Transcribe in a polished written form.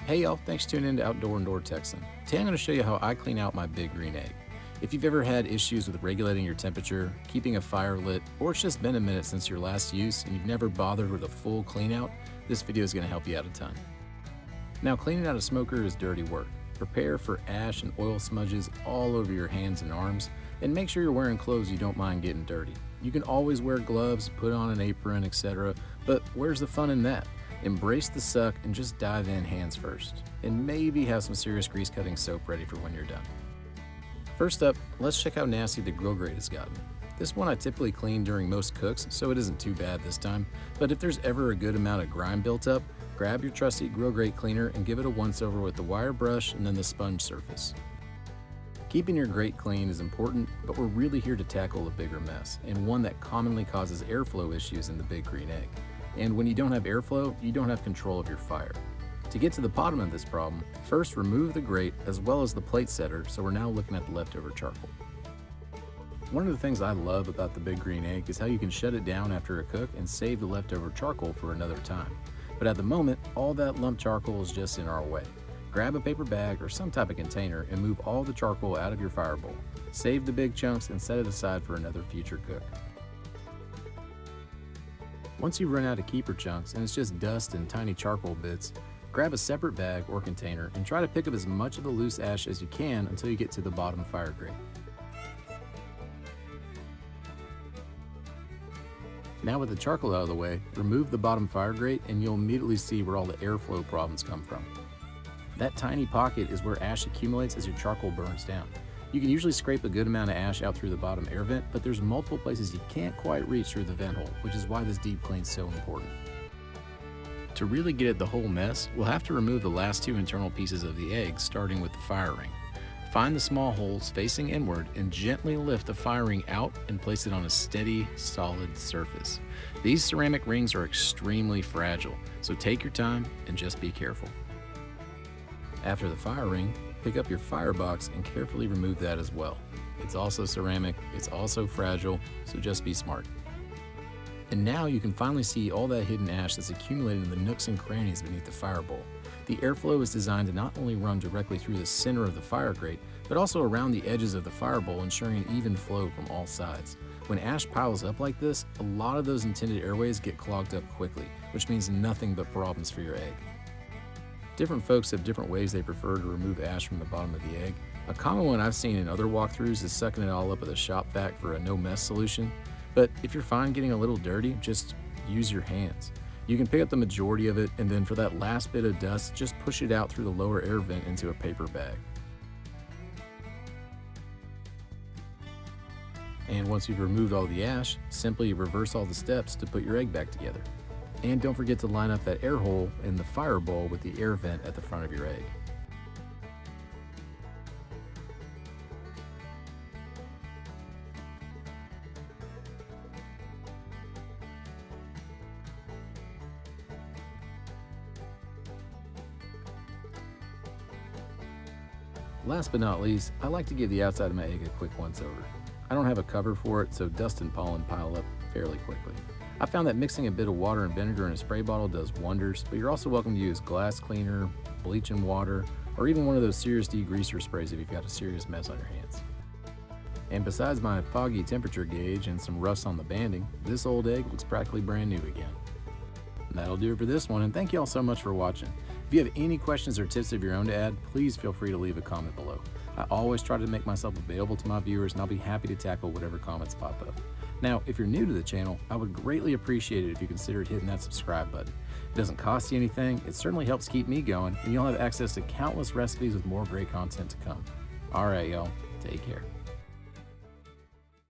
Hey y'all, thanks for tuning in to Outdoor and Door Texan. Today I'm going to show you how I clean out my big green egg. If you've ever had issues with regulating your temperature, keeping a fire lit, or it's just been a minute since your last use and you've never bothered with a full clean out, this video is going to help you out a ton. Now, cleaning out a smoker is dirty work. Prepare for ash and oil smudges all over your hands and arms, and make sure you're wearing clothes you don't mind getting dirty. You can always wear gloves, put on an apron, etc., but where's the fun in that? Embrace the suck and just dive in hands first, and maybe have some serious grease cutting soap ready for when you're done. First up, let's check how nasty the grill grate has gotten. This one I typically clean during most cooks, so it isn't too bad this time, but if there's ever a good amount of grime built up, grab your trusty grill grate cleaner and give it a once over with the wire brush and then the sponge surface. Keeping your grate clean is important, but we're really here to tackle a bigger mess, and one that commonly causes airflow issues in the big green egg. And when you don't have airflow, you don't have control of your fire. To get to the bottom of this problem, first remove the grate as well as the plate setter, so we're now looking at the leftover charcoal. One of the things I love about the big green egg is how you can shut it down after a cook and save the leftover charcoal for another time. But at the moment, all that lump charcoal is just in our way. Grab a paper bag or some type of container and move all the charcoal out of your fire bowl. Save the big chunks and set it aside for another future cook. Once you run out of keeper chunks and it's just dust and tiny charcoal bits, grab a separate bag or container and try to pick up as much of the loose ash as you can until you get to the bottom fire grate. Now with the charcoal out of the way, remove the bottom fire grate and you'll immediately see where all the airflow problems come from. That tiny pocket is where ash accumulates as your charcoal burns down. You can usually scrape a good amount of ash out through the bottom air vent, but there's multiple places you can't quite reach through the vent hole, which is why this deep clean is so important. To really get at the whole mess, we'll have to remove the last two internal pieces of the egg, starting with the fire ring. Find the small holes facing inward and gently lift the fire ring out and place it on a steady, solid surface. These ceramic rings are extremely fragile, so take your time and just be careful. After the fire ring, pick up your firebox and carefully remove that as well. It's also ceramic, it's also fragile, so just be smart. And now you can finally see all that hidden ash that's accumulated in the nooks and crannies beneath the fire bowl. The airflow is designed to not only run directly through the center of the fire grate, but also around the edges of the fire bowl, ensuring an even flow from all sides. When ash piles up like this, a lot of those intended airways get clogged up quickly, which means nothing but problems for your egg. Different folks have different ways they prefer to remove ash from the bottom of the egg. A common one I've seen in other walkthroughs is sucking it all up with a shop vac for a no-mess solution. But if you're fine getting a little dirty, just use your hands. You can pick up the majority of it, and then for that last bit of dust, just push it out through the lower air vent into a paper bag. And once you've removed all the ash, simply reverse all the steps to put your egg back together. And don't forget to line up that air hole in the fire bowl with the air vent at the front of your egg. Last but not least, I like to give the outside of my egg a quick once over. I don't have a cover for it, so dust and pollen pile up fairly quickly. I found that mixing a bit of water and vinegar in a spray bottle does wonders, but you're also welcome to use glass cleaner, bleach and water, or even one of those serious degreaser sprays if you've got a serious mess on your hands. And besides my foggy temperature gauge and some rust on the banding, this old egg looks practically brand new again. And that'll do it for this one, and thank you all so much for watching. If you have any questions or tips of your own to add, please feel free to leave a comment below. I always try to make myself available to my viewers, and I'll be happy to tackle whatever comments pop up. Now, if you're new to the channel, I would greatly appreciate it if you considered hitting that subscribe button. It doesn't cost you anything, it certainly helps keep me going, and you'll have access to countless recipes with more great content to come. Alright y'all, take care.